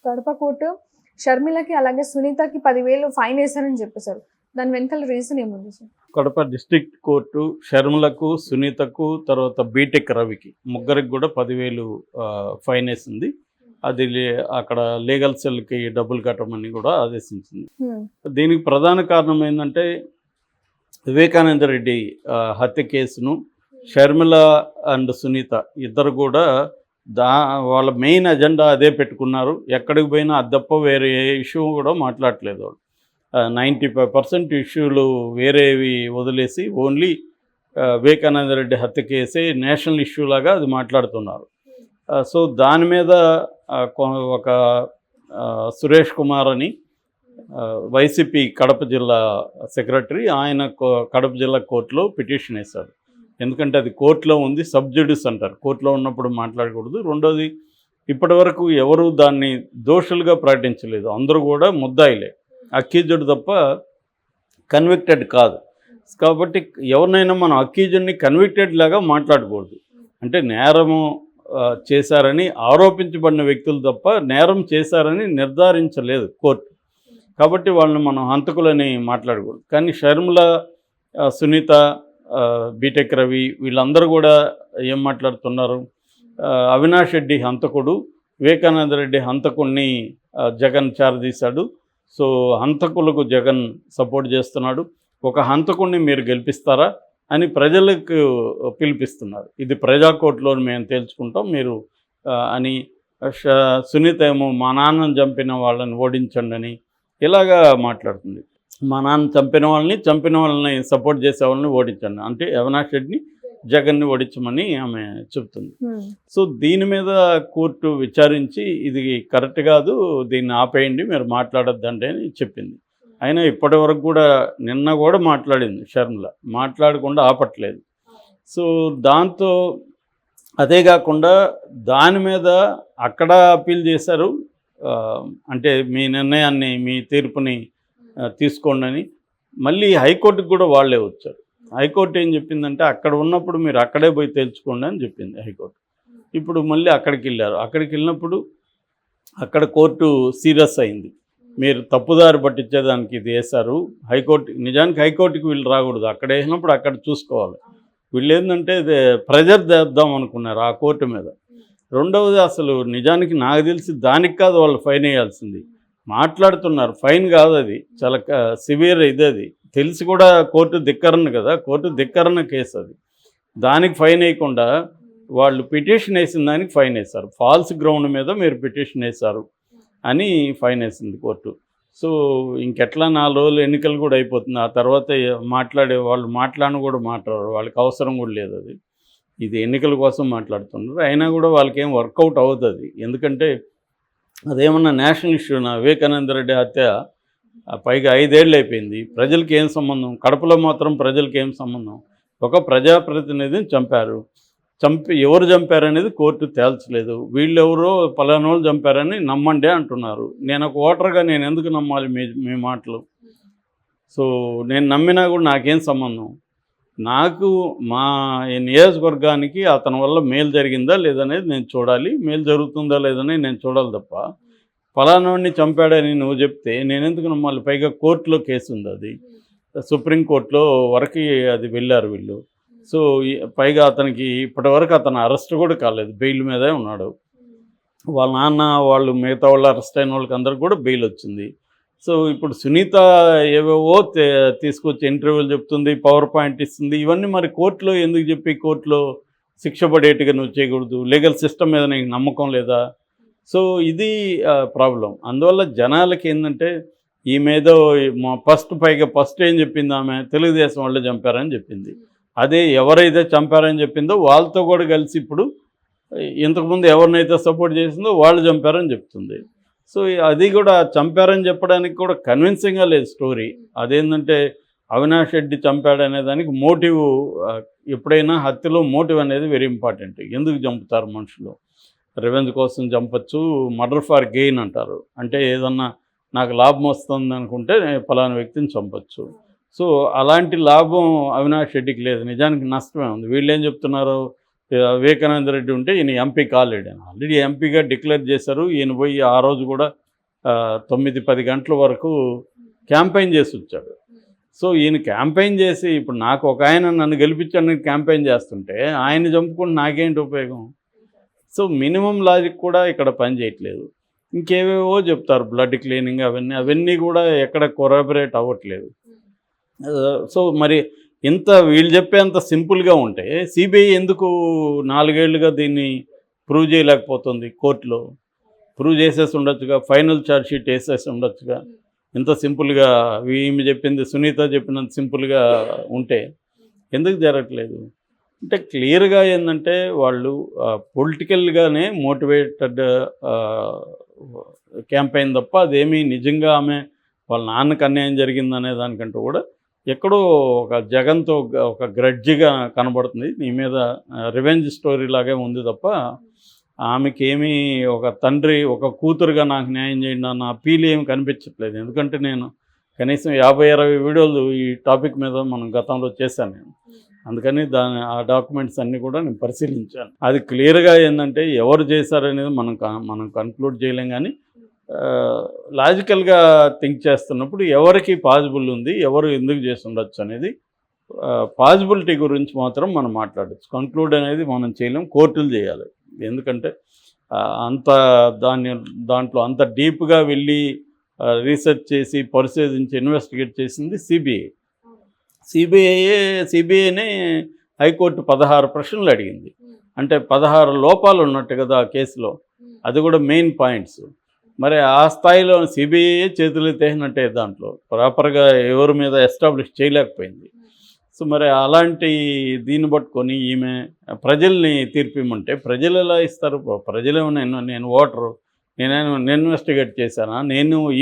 Kadapa court షర్మిలకి అలాగే సునీతకి 10,000 fine వేశారని చెప్పేశారు. దాని వెనకాల రీజన్ ఏముంది సార్? కడప డిస్ట్రిక్ట్ కోర్టు షర్మిలకు, సునీతకు, తర్వాత బీటెక్ రవికి ముగ్గురికి కూడా 10,000 ఫైన్ వేసింది. అది అక్కడ లీగల్ సెల్కి డబ్బులు కట్టమని కూడా ఆదేశించింది. దీనికి ప్రధాన కారణం ఏంటంటే వివేకానంద రెడ్డి హత్య కేసును షర్మిల అండ్ సునీత ఇద్దరు కూడా వాళ్ళ మెయిన్ అజెండా అదే పెట్టుకున్నారు. ఎక్కడికి పోయినా అది తప్ప వేరే ఏ ఇష్యూ కూడా మాట్లాడలేదు వాళ్ళు. 95% ఇష్యూలు వేరేవి వదిలేసి ఓన్లీ వివేకానంద రెడ్డి హత్య కేసే నేషనల్ ఇష్యూ లాగా అది మాట్లాడుతున్నారు. సో దాని మీద ఒక సురేష్ కుమార్ అని వైసీపీ కడప జిల్లా సెక్రటరీ, ఆయన కడప జిల్లా కోర్టులో పిటిషన్ వేశాడు. ఎందుకంటే అది కోర్టులో ఉంది, సబ్జుడిస్ అంటారు, కోర్టులో ఉన్నప్పుడు మాట్లాడకూడదు. రెండోది, ఇప్పటి వరకు ఎవరు దాన్ని దోషులుగా ప్రకటించలేదు, అందరూ కూడా ముద్దాయిలే, అక్యూజ్డ్ తప్ప కన్విక్టెడ్ కాదు. కాబట్టి ఎవరినైనా మనం అక్యూజ్డ్ని కన్విక్టెడ్ లాగా మాట్లాడకూడదు. అంటే నేరము చేశారని ఆరోపించబడిన వ్యక్తులు తప్ప నేరం చేశారని నిర్ధారించలేదు కోర్టు. కాబట్టి వాళ్ళని మనం హంతకులని మాట్లాడకూడదు. కానీ షర్మిల, సునీత, బీటెక్ రవి వీళ్ళందరూ కూడా ఏం మాట్లాడుతున్నారు? అవినాష్ రెడ్డి హంతకుడు, వివేకానంద రెడ్డి హంతకుడిని జగన్ చేరదీశాడు. సో హంతకులకు జగన్ సపోర్ట్ చేస్తున్నాడు. ఒక హంతకుడిని మీరు గెలిపిస్తారా అని ప్రజలకు పిలిపిస్తున్నారు. ఇది ప్రజా కోర్టులో మేము తేల్చుకుంటాం మీరు అని. సునీత ఏమో మా నాన్నను చంపిన వాళ్ళని ఓడించండి అని ఇలాగా మాట్లాడుతుంది. మా నాన్న చంపిన వాళ్ళని సపోర్ట్ చేసే వాళ్ళని ఓడించండి అంటే అవినాష్ రెడ్డిని, జగన్ని ఓడించమని ఆమె చెప్తుంది. సో దీని మీద కోర్టు విచారించి ఇది కరెక్ట్ కాదు, దీన్ని ఆపేయండి, మీరు మాట్లాడొద్దండి అని చెప్పింది. అయినా ఇప్పటి వరకు కూడా నిన్న కూడా మాట్లాడింది షర్మిల, మాట్లాడకుండా ఆపట్లేదు. సో దాంతో అదే కాకుండా దాని మీద అక్కడ అప్పీల్ చేశారు. అంటే మీ నిర్ణయాన్ని, మీ తీర్పుని తీసుకోండి అని. మళ్ళీ హైకోర్టుకు కూడా వాళ్ళే వచ్చారు. హైకోర్టు ఏం చెప్పిందంటే అక్కడ ఉన్నప్పుడు మీరు అక్కడే పోయి తేల్చుకోండి అని చెప్పింది హైకోర్టు. ఇప్పుడు మళ్ళీ అక్కడికి వెళ్ళారు. అక్కడికి వెళ్ళినప్పుడు అక్కడ కోర్టు సీరియస్ అయింది. మీరు తప్పుదారి పట్టించేదానికి ఇది వేశారు. హైకోర్టు, నిజానికి హైకోర్టుకి వీళ్ళు రాకూడదు, అక్కడ వేసినప్పుడు అక్కడ చూసుకోవాలి. వీళ్ళు ఏంటంటే ప్రెజర్ చేద్దాం అనుకున్నారు ఆ కోర్టు మీద. రెండవది, అసలు నిజానికి నాకు తెలిసి దానికి కాదు వాళ్ళు ఫైన్ వేయాల్సింది. మాట్లాడుతున్నారు, ఫైన్ కాదు, అది చాలా సివియర్ ఇది. అది తెలిసి కూడా కోర్టు ధిక్కరణ కదా, కోర్టు ధిక్కరణ కేసు అది. దానికి ఫైన్ వేయకుండా వాళ్ళు పిటిషన్ వేసిన దానికి ఫైన్ వేశారు. ఫాల్స్ గ్రౌండ్ మీద మీరు పిటిషన్ వేశారు అని ఫైన్ వేసింది కోర్టు. సో ఇంకెట్లా 4 రోజులు ఎన్నికలు కూడా అయిపోతుంది. ఆ తర్వాత వాళ్ళు మాట్లాడను కూడా మాట్లాడరు, వాళ్ళకి అవసరం కూడా లేదు. అది ఇది ఎన్నికల కోసం మాట్లాడుతున్నారు. అయినా కూడా వాళ్ళకి ఏం వర్కౌట్ అవుతుంది. ఎందుకంటే అదేమన్నా నేషనల్ ఇష్యూ. వివేకానంద రెడ్డి హత్య పైగా 5 ఏళ్ళు అయిపోయింది. ప్రజలకి ఏం సంబంధం? కడపలో మాత్రం ప్రజలకి ఏం సంబంధం? ఒక ప్రజాప్రతినిధిని చంపారు. ఎవరు చంపారనేది కోర్టు తేల్చలేదు. వీళ్ళెవరో పలానోళ్ళు చంపారని నమ్మండి అంటున్నారు. నేను ఒక ఓటర్గా నేను ఎందుకు నమ్మాలి మీ మాటలు? సో నేను నమ్మినా కూడా నాకేం సంబంధం? నాకు మా నియోజకవర్గానికి అతని వల్ల మేలు జరిగిందా లేదనేది నేను చూడాలి, మేలు జరుగుతుందా లేదనేది నేను చూడాలి తప్ప ఫలానాడిని చంపాడని నువ్వు చెప్తే నేను ఎందుకు నమ్మాలి? పైగా కోర్టులో కేసు ఉంది, అది సుప్రీంకోర్టులో వరకు అది వెళ్ళారు వీళ్ళు. సో పైగా అతనికి ఇప్పటివరకు అతను అరెస్ట్ కూడా కాలేదు, బెయిల్ మీదే ఉన్నాడు. వాళ్ళ నాన్న వాళ్ళు మిగతా వాళ్ళు అరెస్ట్ అయిన వాళ్ళకి అందరికి కూడా బెయిల్ వచ్చింది. సో ఇప్పుడు సునీత ఏవేవో తీసుకొచ్చి ఇంటర్వ్యూలు చెప్తుంది, పవర్ పాయింట్ ఇస్తుంది. ఇవన్నీ మరి కోర్టులో ఎందుకు చెప్పి కోర్టులో శిక్ష పడేట్టుగా నువ్వు చేయకూడదు? లీగల్ సిస్టమ్ మీద నీకు నమ్మకం లేదా? సో ఇది ప్రాబ్లం. అందువల్ల జనాలకి ఏంటంటే ఈ మీద ఫస్ట్ ఏం చెప్పింది ఆమె? తెలుగుదేశం వాళ్ళే చంపారని చెప్పింది. అదే ఎవరైతే చంపారని చెప్పిందో వాళ్ళతో కూడా కలిసి ఇప్పుడు ఇంతకుముందు ఎవరినైతే సపోర్ట్ చేసిందో వాళ్ళు చంపారని చెప్తుంది. సో అది కూడా చంపారని చెప్పడానికి కూడా కన్విన్సింగ్గా లేదు స్టోరీ. అదేంటంటే అవినాష్ రెడ్డి చంపాడనే దానికి మోటివ్, ఎప్పుడైనా హత్యలో మోటివ్ అనేది వెరీ ఇంపార్టెంట్. ఎందుకు చంపుతారు మనుషులు? రివెంజ్ కోసం చంపచ్చు, మర్డర్ ఫర్ గెయిన్ అంటారు. అంటే ఏదన్నా నాకు లాభం వస్తుంది అనుకుంటే ఫలానా వ్యక్తిని చంపచ్చు. సో అలాంటి లాభం అవినాష్ రెడ్డికి లేదు, నిజానికి నష్టమే ఉంది. వీళ్ళు ఏం చెప్తున్నారు? వివేకానంద రెడ్డి ఉంటే ఈయన ఎంపీ కాలేడు, ఆల్రెడీ ఎంపీగా డిక్లేర్ చేశారు. ఈయన పోయి ఆ రోజు కూడా 9-10 గంటల వరకు క్యాంపెయిన్ చేసి వచ్చాడు. సో ఈయన క్యాంపెయిన్ చేసి ఇప్పుడు నాకు ఒక ఆయన నన్ను గెలిపించడానికి క్యాంపెయిన్ చేస్తుంటే ఆయన చంపుకుంటే నాకేంటి ఉపయోగం? సో మినిమం లాజిక్ కూడా ఇక్కడ పని చేయట్లేదు. ఇంకేవేవో చెప్తారు, బ్లడ్ క్లీనింగ్ అవన్నీ కూడా ఎక్కడ కొరాబరేట్ అవ్వట్లేదు. సో మరి ఇంత వీళ్ళు చెప్పేంత సింపుల్గా ఉంటే సిబిఐ ఎందుకు 4 ఏళ్లుగా దీన్ని ప్రూవ్ చేయలేకపోతుంది? కోర్టులో ప్రూవ్ చేసేసి ఉండొచ్చుగా, ఫైనల్ ఛార్జ్ షీట్ వేసేసి ఉండొచ్చుగా. ఇంత సింపుల్గా ఈమె చెప్పింది, సునీత చెప్పినంత సింపుల్గా ఉంటే ఎందుకు జరగట్లేదు? అంటే క్లియర్గా ఏంటంటే వాళ్ళు పొలిటికల్గానే మోటివేటెడ్ క్యాంపెయిన్ తప్ప అదేమీ నిజంగా ఆమె వాళ్ళ నాన్నకు అన్యాయం జరిగిందనే దానికంటూ కూడా ఎక్కడో ఒక జగన్తో ఒక గ్రడ్జిగా కనబడుతుంది. నీ మీద రివెంజ్ స్టోరీ లాగే ఉంది తప్ప ఆమెకి ఏమీ ఒక తండ్రి ఒక కూతురుగా నాకు న్యాయం చేయండి అన్న అపీల్ ఏమి కనిపించట్లేదు. ఎందుకంటే నేను కనీసం 50-60 వీడియోలు ఈ టాపిక్ మీద మనం గతంలో చేశాను నేను. అందుకని ఆ డాక్యుమెంట్స్ అన్నీ కూడా నేను పరిశీలించాను. అది క్లియర్గా ఏంటంటే ఎవరు చేశారనేది మనం కన్క్లూడ్ చేయలేం. కానీ లాజికల్గా థింక్ చేస్తున్నప్పుడు ఎవరికి పాజిబుల్ ఉంది, ఎవరు ఎందుకు చేసి ఉండొచ్చు అనేది పాజిబిలిటీ గురించి మాత్రం మనం మాట్లాడచ్చు. కన్క్లూడ్ అనేది మనం చేయలేం, కోర్టులు చేయాలి. ఎందుకంటే అంత దాంట్లో అంత డీప్గా వెళ్ళి రీసెర్చ్ చేసి పరిశోధించి ఇన్వెస్టిగేట్ చేసింది సిబిఐ. సిబిఐనే హైకోర్టు 16 ప్రశ్నలు అడిగింది. అంటే 16 లోపాలు ఉన్నట్టు కదా ఆ కేసులో, అది కూడా మెయిన్ పాయింట్స్. మరి ఆ స్థాయిలో సిబిఐ చేతులు ఎత్తేసినట్టే దాంట్లో ప్రాపర్గా ఎవరి మీద ఎస్టాబ్లిష్ చేయలేకపోయింది. సో మరి అలాంటి దీన్ని పట్టుకొని ఈమె ప్రజల్ని తీర్పిమ్మంటే ప్రజలు ఎలా ఇస్తారు? ప్రజలేమో నేను ఓటరు, నేను ఇన్వెస్టిగేట్ చేశానా,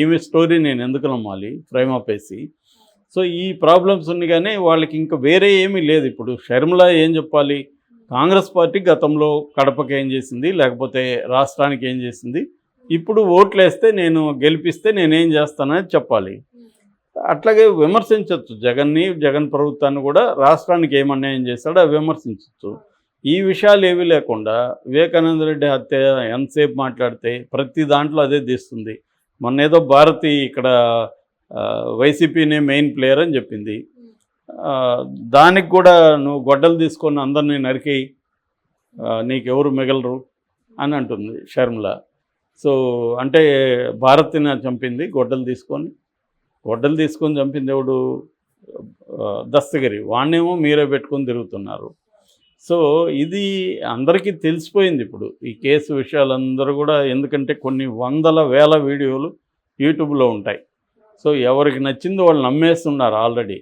ఈమె స్టోరీ నేను ఎందుకు నమ్మాలి ప్రైమా ఫేసి? సో ఈ ప్రాబ్లమ్స్ ఉన్నాయి. కానీ వాళ్ళకి ఇంకా వేరే ఏమీ లేదు. ఇప్పుడు షర్మిల ఏం చెప్పాలి? కాంగ్రెస్ పార్టీ గతంలో కడపకి ఏం చేసింది, లేకపోతే రాష్ట్రానికి ఏం చేసింది, ఇప్పుడు ఓట్లు వేస్తే నేను గెలిపిస్తే నేనేం చేస్తానని చెప్పాలి. అట్లాగే విమర్శించవచ్చు జగన్ ప్రభుత్వాన్ని కూడా, రాష్ట్రానికి ఏం అన్యాయం చేస్తాడో అవి విమర్శించవచ్చు. ఈ విషయాలు ఏమీ లేకుండా వివేకానంద రెడ్డి హత్య ఎంతసేపు మాట్లాడితే ప్రతి దాంట్లో అదే తీస్తుంది. మొన్న ఏదో భారతి ఇక్కడ వైసీపీనే మెయిన్ ప్లేయర్ అని చెప్పింది. దానికి కూడా నువ్వు గొడ్డలు తీసుకొని అందరినీ నరికేయి, నీకెవరు మిగలరు అని అంటుంది షర్మిల. సో అంటే భారతిని చంపింది గొడ్డలు తీసుకొని చంపింది ఎవడు? దస్తగిరి. వాణ్ణేమో మీరే పెట్టుకొని తిరుగుతున్నారు. సో ఇది అందరికీ తెలిసిపోయింది ఇప్పుడు ఈ కేసు విషయాలందరూ కూడా. ఎందుకంటే కొన్ని వేల వీడియోలు యూట్యూబ్లో ఉంటాయి. సో ఎవరికి నచ్చింది వాళ్ళు నమ్మేస్తున్నారు ఆల్రెడీ.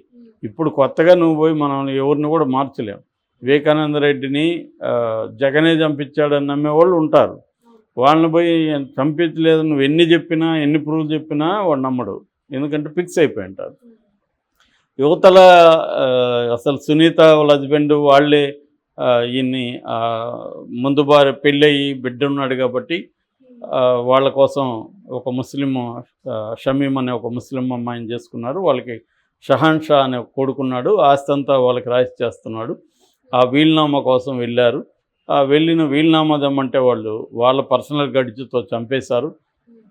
ఇప్పుడు కొత్తగా నువ్వు పోయి మనం ఎవరిని కూడా మార్చలేం. వివేకానంద రెడ్డిని జగనే చంపించాడని నమ్మేవాళ్ళు ఉంటారు. వాళ్ళని పోయి చంపించలేదు నువ్వు ఎన్ని చెప్పినా, ఎన్ని ప్రూఫ్ చెప్పినా వాడు నమ్మడు. ఎందుకంటే ఫిక్స్ అయిపోయి ఉంటారు. యువతల అసలు సునీత వాళ్ళ హస్బెండ్ వాళ్ళే ఈయన్ని ముందు పెళ్ళయి బిడ్డ ఉన్నాడు కాబట్టి వాళ్ళ కోసం ఒక ముస్లిం షమీం అనే ఒక ముస్లిం అమ్మాయిని చేసుకున్నారు. వాళ్ళకి షహాన్ షా అనే కొడుకున్నాడు. ఆస్తి అంతా వాళ్ళకి రాసి చేస్తున్నాడు. ఆ వీలునామా కోసం వెళ్ళారు. ఆ వెళ్ళిన వీలునామా దమ్మంటే వాళ్ళ పర్సనల్ గడిచితో చంపేశారు.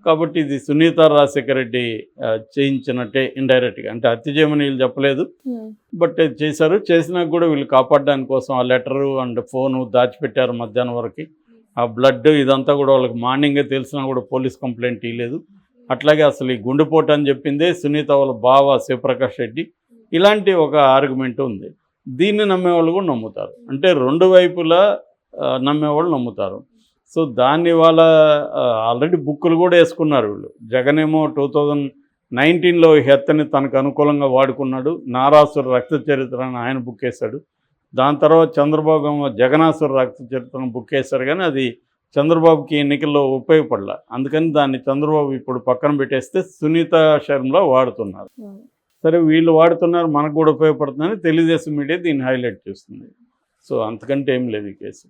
కాబట్టి ఇది సునీత రాజశేఖర రెడ్డి చేయించినట్టే ఇండైరెక్ట్గా. అంటే హత్య చేయమని వీళ్ళు చెప్పలేదు, బట్ చేశారు. చేసినా కూడా వీళ్ళు కాపాడడానికి కోసం ఆ లెటరు అండ్ ఫోను దాచిపెట్టారు మధ్యాహ్నం వరకు. ఆ బ్లడ్ ఇదంతా కూడా వాళ్ళకి మార్నింగే తెలిసినా కూడా పోలీస్ కంప్లైంట్ ఇవ్వలేదు. అట్లాగే అసలు ఈ గుండెపోటు అని చెప్పిందే సునీత వాళ్ళ బావ శివప్రకాష్ రెడ్డి. ఇలాంటి ఒక ఆర్గ్యుమెంట్ ఉంది. దీన్ని నమ్మేవాళ్ళు కూడా నమ్ముతారు. అంటే రెండు వైపులా నమ్మేవాళ్ళు నమ్ముతారు. సో దాన్ని వాళ్ళ ఆల్రెడీ బుక్కులు కూడా వేసుకున్నారు వీళ్ళు. జగన్ ఏమో 2019లో హత్యని తనకు అనుకూలంగా వాడుకున్నాడు. నారాసుర రక్త చరిత్ర అని ఆయన బుక్ వేశాడు. దాని తర్వాత చంద్రబాబు ఏమో జగనాసుర రక్త చరిత్రను బుక్ వేశారు. కానీ అది చంద్రబాబుకి ఎన్నికల్లో ఉపయోగపడలే. అందుకని దాన్ని చంద్రబాబు ఇప్పుడు పక్కన పెట్టేస్తే సునీత శర్మలో వాడుతున్నారు. సరే వీళ్ళు వాడుతున్నారు, మనకు కూడా ఉపయోగపడుతుందని తెలుగుదేశం మీడియా దీన్ని హైలైట్ చేస్తుంది. సో అంతకంటే ఏం లేదు ఈ కేసు.